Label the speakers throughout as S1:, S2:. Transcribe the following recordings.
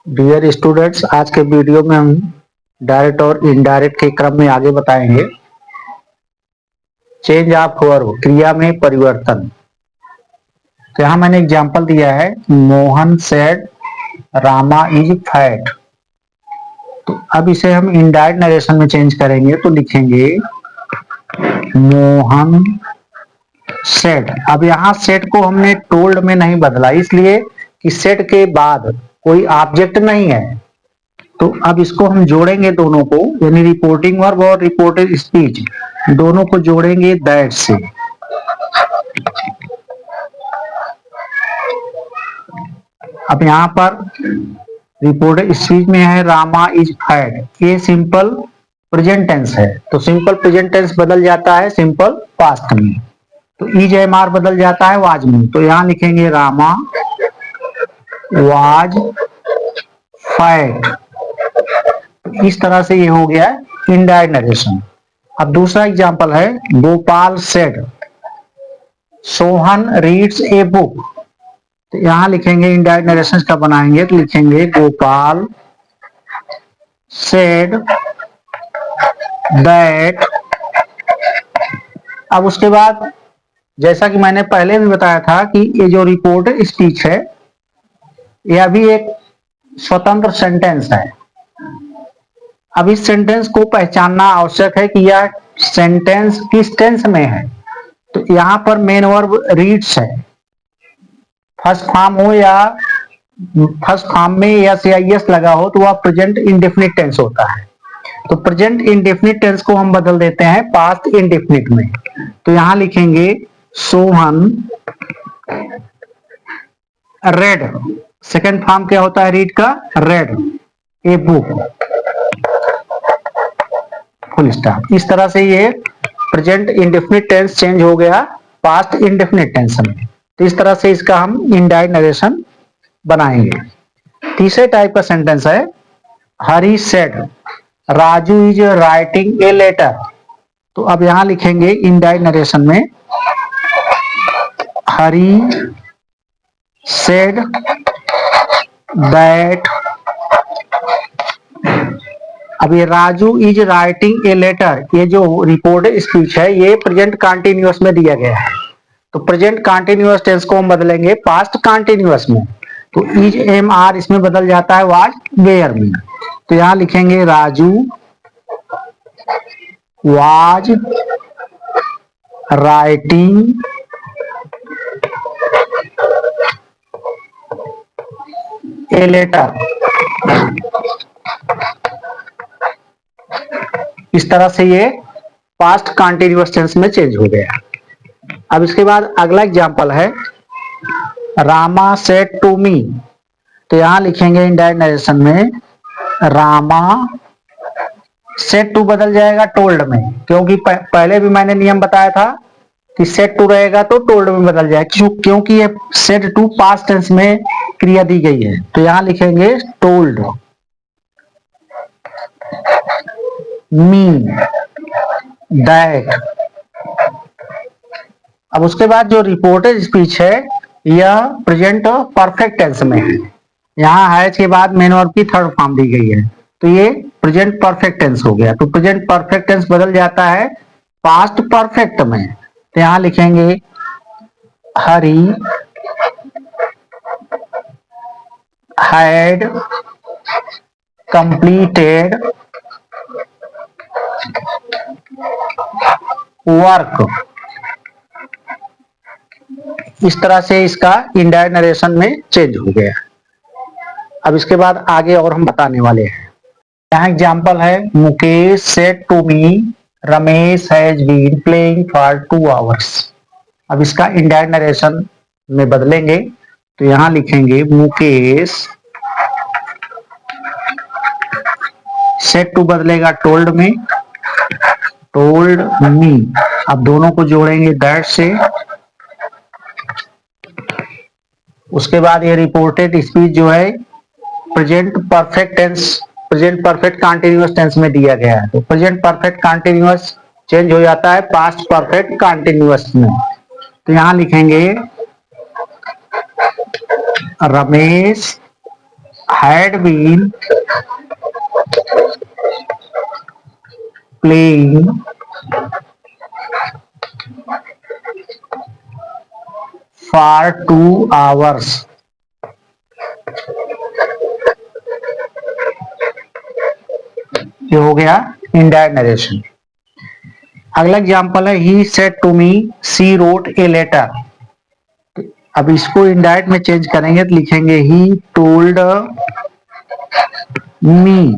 S1: Dear students, आज के video में हम डायरेक्ट और इनडायरेक्ट के क्रम में आगे बताएंगे। चेंज ऑफ वर्ब, क्रिया में परिवर्तन। तो यहाँ मैंने एग्जांपल दिया है, Mohan said Rama is fat. तो अब इसे हम इनडायरेक्ट नरेशन में चेंज करेंगे तो लिखेंगे मोहन सेड। अब यहाँ सेड को हमने टोल्ड में नहीं बदला, इसलिए कि सेड के बाद कोई ऑब्जेक्ट नहीं है। तो अब इसको हम जोड़ेंगे दोनों को, यानी रिपोर्टिंग वर्ब और रिपोर्टेड स्पीच दोनों को जोड़ेंगे दैट से। अब यहाँ पर रिपोर्टेड स्पीच में है रामा इज फैट, ये सिंपल प्रेजेंट टेंस है। तो सिंपल प्रेजेंट टेंस बदल जाता है सिंपल पास्ट में, तो इज एम आर बदल जाता है वाज में। तो यहाँ लिखेंगे रामा वाज फैट। इस तरह से ये हो गया इनडायरेक्ट नरेशन। अब दूसरा एग्जांपल है, गोपाल सेड सोहन रीड्स ए बुक। तो यहां लिखेंगे इनडायरेक्ट नरेशन का बनाएंगे तो लिखेंगे गोपाल सेड दैट। अब उसके बाद जैसा कि मैंने पहले भी बताया था कि ये जो रिपोर्टेड स्पीच है यह भी एक स्वतंत्र सेंटेंस है। अब इस सेंटेंस को पहचानना आवश्यक है कि यह सेंटेंस किस टेंस में है। तो यहाँ पर मेन वर्ब रीड्स है, फर्स्ट फॉर्म हो या फर्स्ट फॉर्म में या सीआईएस लगा हो तो वह प्रेजेंट इंडेफिनिट टेंस होता है। तो प्रेजेंट इंडेफिनिट टेंस को हम बदल देते हैं पास्ट इंडेफिनिट में। तो यहाँ लिखेंगे सोहन रेड, सेकेंड फॉर्म क्या होता है रीड का, red a book, full stop. इस तरह से ये प्रेजेंट इंडेफिनिट टेंस चेंज हो गया पास्ट इंडेफिनिट टेंस में। तो इस तरह से इसका हम इनडायरेक्ट नरेशन बनाएंगे। तीसरे टाइप का सेंटेंस है, Hari said Raju is writing a letter. तो अब यहां लिखेंगे इनडायरेक्ट नरेशन में हरी सेड दैट। अब ये Raju is writing a letter, ये जो रिपोर्टेड स्पीच है ये प्रेजेंट कंटिन्यूअस में दिया गया है। तो प्रेजेंट कंटिन्यूअस टेंस को हम बदलेंगे पास्ट कंटिन्यूअस में। तो इज एम आर इसमें बदल जाता है वाज वेयर में। तो यहां लिखेंगे Raju was writing a letter. इस तरह से ये पास्ट कंटिन्यूअस टेंस में चेंज हो गया। अब इसके बाद अगला एग्जांपल है, रामा सेड टू मी। तो यहां लिखेंगे इनडायरेक्ट नरेशन में रामा सेड टू बदल जाएगा टोल्ड में, क्योंकि पहले भी मैंने नियम बताया था कि सेड टू रहेगा तो टोल्ड में बदल जाएगा, क्योंकि ये सेड टू पास्ट टेंस में क्रिया दी गई है। तो यहां लिखेंगे टोल्ड मी दैट। अब उसके बाद जो रिपोर्टेड स्पीच है यह प्रेजेंट परफेक्ट टेंस में है। यहाँ हैज के बाद मेन वर्ब की थर्ड फॉर्म दी गई है, तो ये प्रेजेंट परफेक्ट टेंस हो गया। तो प्रेजेंट परफेक्ट टेंस बदल जाता है पास्ट परफेक्ट में। तो यहाँ लिखेंगे हरी हैड कंप्लीटेड वर्क। इस तरह से इसका इनडायरेक्ट नरेशन में चेंज हो गया। अब इसके बाद आगे और हम बताने वाले हैं। यहाँ एग्जांपल है, Mukesh said to me Ramesh has been playing for 2 hours। अब इसका इनडायरेक्ट नरेशन में बदलेंगे तो यहाँ लिखेंगे मुकेश सेड टू बदलेगा टोल्ड में, टोल्ड मी। अब दोनों को जोड़ेंगे दैट से। उसके बाद ये रिपोर्टेड स्पीच जो है present perfect tense, present perfect continuous tense में दिया गया है। तो प्रेजेंट परफेक्ट कंटिन्यूअस चेंज हो जाता है पास्ट परफेक्ट कंटिन्यूअस में। तो यहां लिखेंगे Ramesh had been playing for 2 hours. ये हो गया इनडायरेक्ट नरेशन। अगला एग्जांपल है he said to me she wrote a letter. अब इसको इनडायरेक्ट में चेंज करेंगे तो लिखेंगे ही टोल्ड मी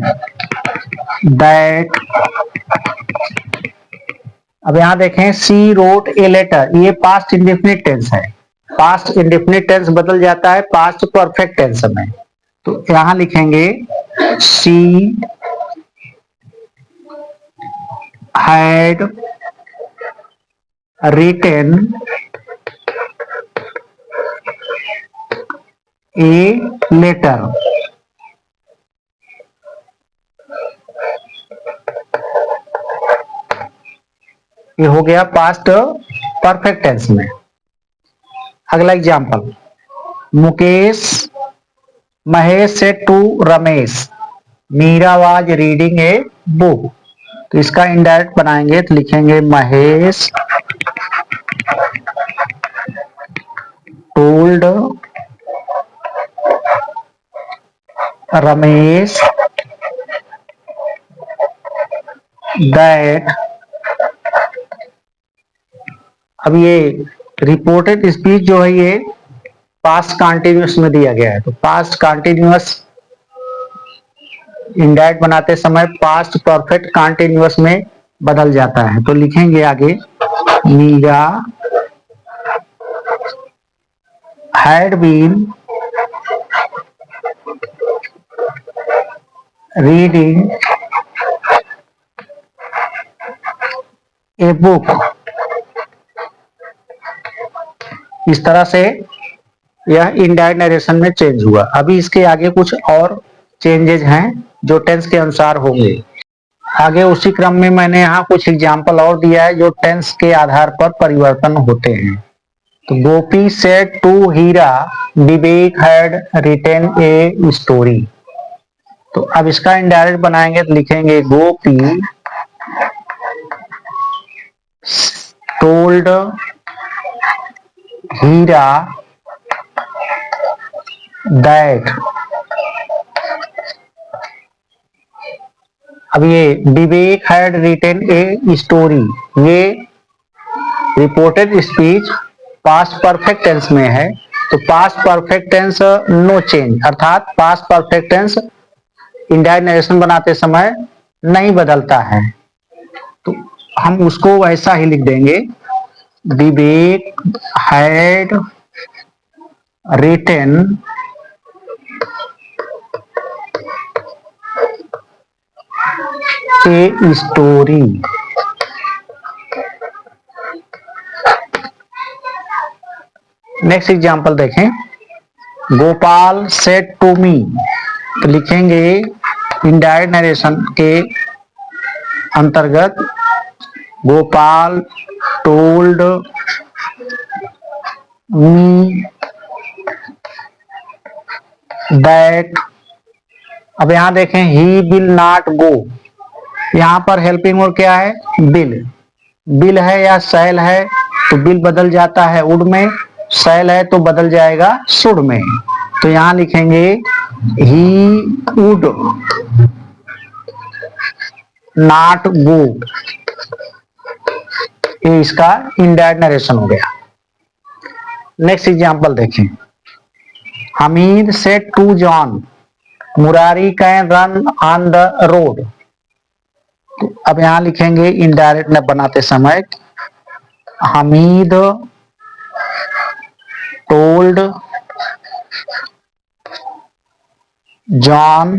S1: दैट। अब यहां देखें सी रोट ए लेटर, ये पास्ट इंडेफिनिट टेंस है। पास्ट इंडेफिनिट टेंस बदल जाता है पास्ट परफेक्ट टेंस में। तो यहां लिखेंगे she had written a letter. ये हो गया पास्ट परफेक्ट टेंस में। अगला example, Mukesh Mahesh said to Ramesh Meera was reading a book. तो इसका इनडायरेक्ट बनाएंगे तो लिखेंगे महेश टोल्ड रमेश दैट। अब ये रिपोर्टेड स्पीच जो है ये पास्ट कंटिन्यूअस में दिया गया है, तो पास्ट कंटिन्यूअस इनडायरेक्ट बनाते समय पास्ट परफेक्ट कंटिन्यूअस में बदल जाता है। तो लिखेंगे आगे Meera had been reading a book. इस तरह से यह इनडायरेक्ट नरेशन में चेंज हुआ। अभी इसके आगे कुछ और चेंजेज हैं जो टेंस के अनुसार होंगे। आगे उसी क्रम में मैंने यहाँ कुछ एग्जाम्पल और दिया है जो टेंस के आधार पर परिवर्तन होते हैं। तो Gopi said to Hira Vivek had written a story. तो अब इसका इनडायरेक्ट बनाएंगे तो लिखेंगे गोपी टोल्ड हीरा दैट। अब ये Vivek had written a story, ये reported speech past perfect tense में है। तो past perfect tense no change, अर्थात past perfect tense indirect narration बनाते समय नहीं बदलता है। तो हम उसको वैसा ही लिख देंगे Vivek had written a story. Next example देखें, गोपाल सेड टू मी। तो लिखेंगे इनडायरेक्ट नरेशन के अंतर्गत गोपाल टोल्ड मी दैट। अब यहां देखें ही विल नॉट गो, यहां पर हेल्पिंग वर्ब क्या है विल। विल है या शैल है तो विल बदल जाता है वुड में, शैल है तो बदल जाएगा शुड में। तो यहां लिखेंगे ही वुड नॉट गो। ये इसका इनडायरेक्ट नरेशन हो गया। नेक्स्ट एग्जांपल देखें, Hamid said to John Murari can run on the road. तो अब यहां लिखेंगे इनडायरेक्ट बनाते समय Hamid told John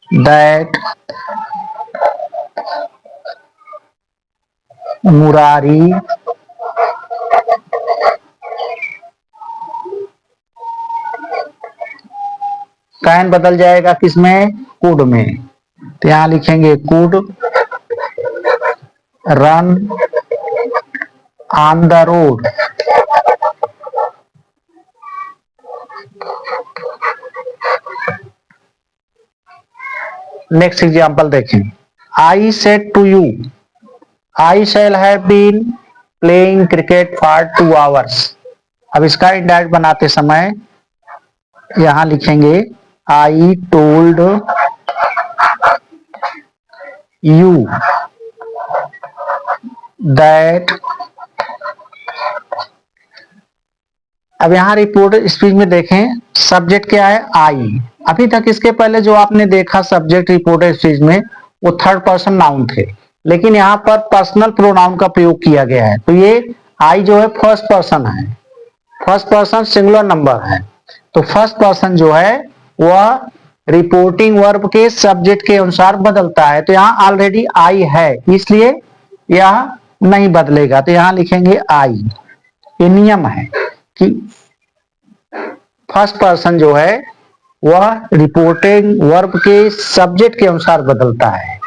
S1: that Murari can बदल जाएगा किसमें कुड में। तो यहां लिखेंगे could run on the road. Next example देखें, I said to you, I shall have been playing cricket for 2 hours। अब इसका इंडायरेक्ट बनाते समय यहां लिखेंगे आई टोल्ड यू दैट। अब यहां रिपोर्टेड स्पीच में देखें सब्जेक्ट क्या है, आई। अभी तक इसके पहले जो आपने देखा सब्जेक्ट रिपोर्टेड स्पीच में वो थर्ड पर्सन नाउन थे, लेकिन यहाँ पर पर्सनल प्रोनाउन का प्रयोग किया गया है। तो ये आई जो है फर्स्ट पर्सन है, फर्स्ट पर्सन सिंगुलर नंबर है। तो फर्स्ट पर्सन जो है वह रिपोर्टिंग वर्ब के सब्जेक्ट के अनुसार बदलता है। तो यहाँ ऑलरेडी आई है, इसलिए यह नहीं बदलेगा। तो यहाँ लिखेंगे आई। ये नियम है कि फर्स्ट पर्सन जो है वह रिपोर्टिंग वर्ब के सब्जेक्ट के अनुसार बदलता है।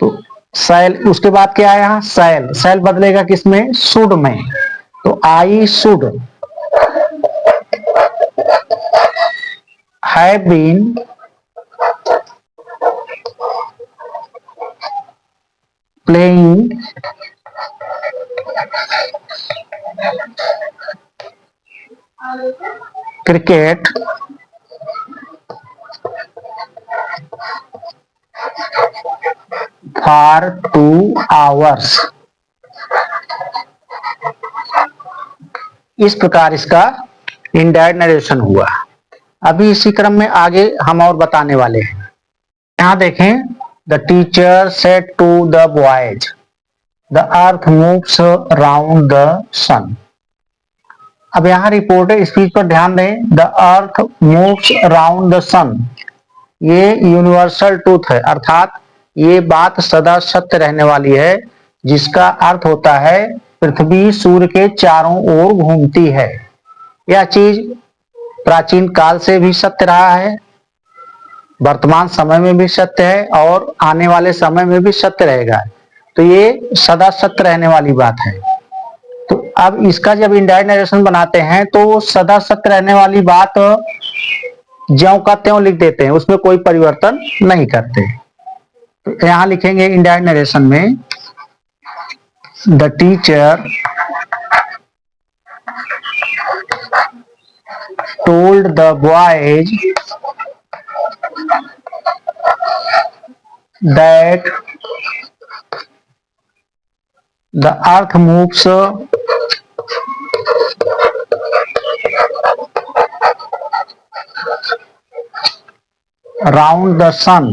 S1: तो सैल, उसके बाद क्या है यहाँ सैल, सैल बदलेगा किसमें, शुड में। तो I should have been playing cricket for 2 hours। इस प्रकार इसका इनडायरेक्ट नरेशन हुआ। अभी इसी क्रम में आगे हम और बताने वाले हैं। यहां देखें, the teacher said to the boys the earth moves round the sun. अब यहां रिपोर्टेड स्पीच पर ध्यान दें, the earth moves round the sun. ये यूनिवर्सल ट्रूथ है, अर्थात ये बात सदा सत्य रहने वाली है, जिसका अर्थ होता है पृथ्वी सूर्य के चारों ओर घूमती है। यह चीज प्राचीन काल से भी सत्य रहा है, वर्तमान समय में भी सत्य है और आने वाले समय में भी सत्य रहेगा। तो ये सदा सत्य रहने वाली बात है। तो अब इसका जब इनडायरेक्ट नरेशन बनाते हैं तो सदा सत्य रहने वाली बात ज्यों का त्यों लिख देते हैं, उसमें कोई परिवर्तन नहीं करते। तो यहां लिखेंगे इनडायरेक्ट नरेशन में, the teacher told the boys that the earth moves around the sun।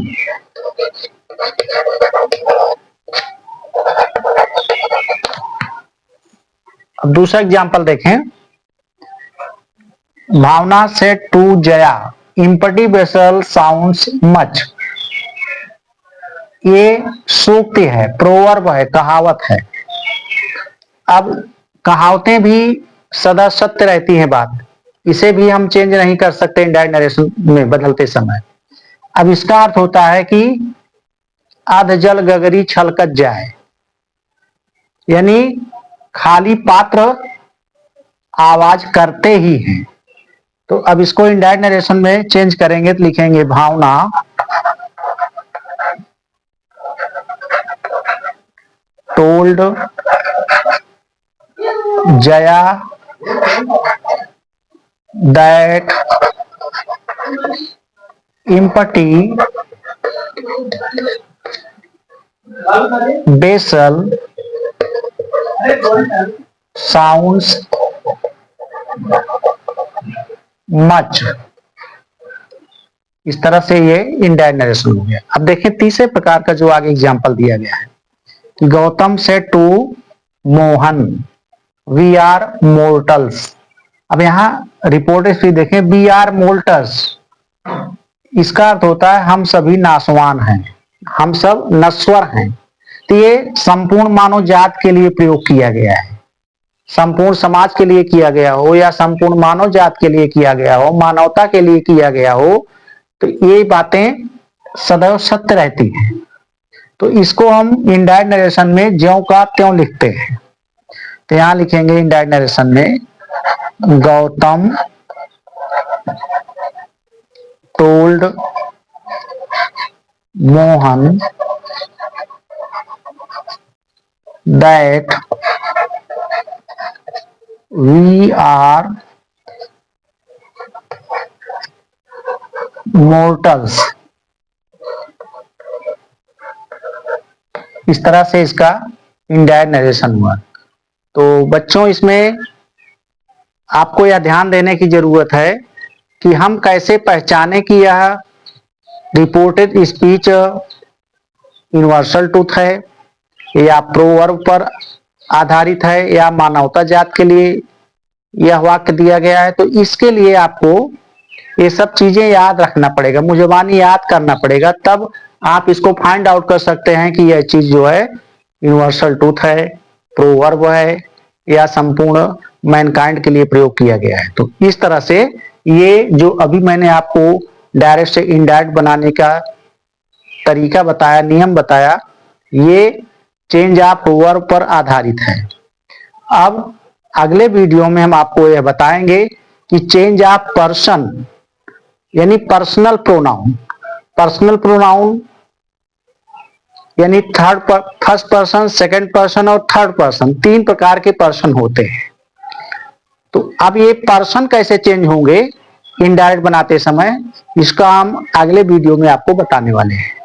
S1: अब दूसरा एग्जाम्पल देखें, Bhavna said to Jaya empty vessel sounds much. ये सूक्ति है, प्रोवर्ब है, कहावत है। अब कहावतें भी सदा सत्य रहती हैं बात, इसे भी हम चेंज नहीं कर सकते इनडायरेक्ट नरेशन में बदलते समय। अब इसका अर्थ होता है कि अध जल गगरी छलकत जाए, यानी खाली पात्र आवाज करते ही हैं। तो अब इसको इनडायरेक्ट नरेशन में चेंज करेंगे तो लिखेंगे Bhavna told Jaya that empty vessel sounds much. इस तरह से ये इनडायरेक्ट नरेशन हो गया। अब देखिए तीसरे प्रकार का जो आगे एग्जाम्पल दिया गया है, गौतम से to Mohan we are mortals. अब यहाँ रिपोर्ट स्पीच देखें, वी आर मोर्टल्स, इसका अर्थ होता है हम सभी नासवान हैं, हम सब नश्वर हैं। तो ये संपूर्ण मानव जात के लिए प्रयोग किया गया है, संपूर्ण समाज के लिए किया गया हो या संपूर्ण मानव जात के लिए किया गया हो, मानवता के लिए किया गया हो, तो ये बातें सदैव सत्य रहती हैं। तो इसको हम इनडायरेक्ट नरेशन में ज्यों का त्यों लिखते हैं। तो यहां लिखेंगे इनडायरेक्ट नरेशन में, Gautam told Mohan, that we are mortals। इस तरह से इसका इनडायरेक्ट नरेशन हुआ। तो बच्चों, इसमें आपको यह ध्यान देने की जरूरत है कि हम कैसे पहचाने कि यह रिपोर्टेड स्पीच यूनिवर्सल ट्रूथ है या प्रोवर्ब पर आधारित है या मानवता जात के लिए यह वाक्य दिया गया है। तो इसके लिए आपको ये सब चीजें याद रखना पड़ेगा, मुजबानी याद करना पड़ेगा, तब आप इसको फाइंड आउट कर सकते हैं कि यह चीज जो है यूनिवर्सल ट्रूथ है, प्रोवर्ब है या संपूर्ण मैनकाइंड के लिए प्रयोग किया गया है। तो इस तरह से ये जो अभी मैंने आपको डायरेक्ट से इनडायरेक्ट बनाने का तरीका बताया, नियम बताया, ये चेंज ऑफ वर्ब पर आधारित है। अब अगले वीडियो में हम आपको यह बताएंगे कि चेंज ऑफ पर्सन यानी पर्सनल प्रोनाउन। पर्सनल प्रोनाउन यानी फर्स्ट पर्सन, सेकंड पर्सन और थर्ड पर्सन, 3 प्रकार के पर्सन होते हैं। तो अब ये पर्सन कैसे चेंज होंगे इनडायरेक्ट बनाते समय, इसका हम अगले वीडियो में आपको बताने वाले हैं।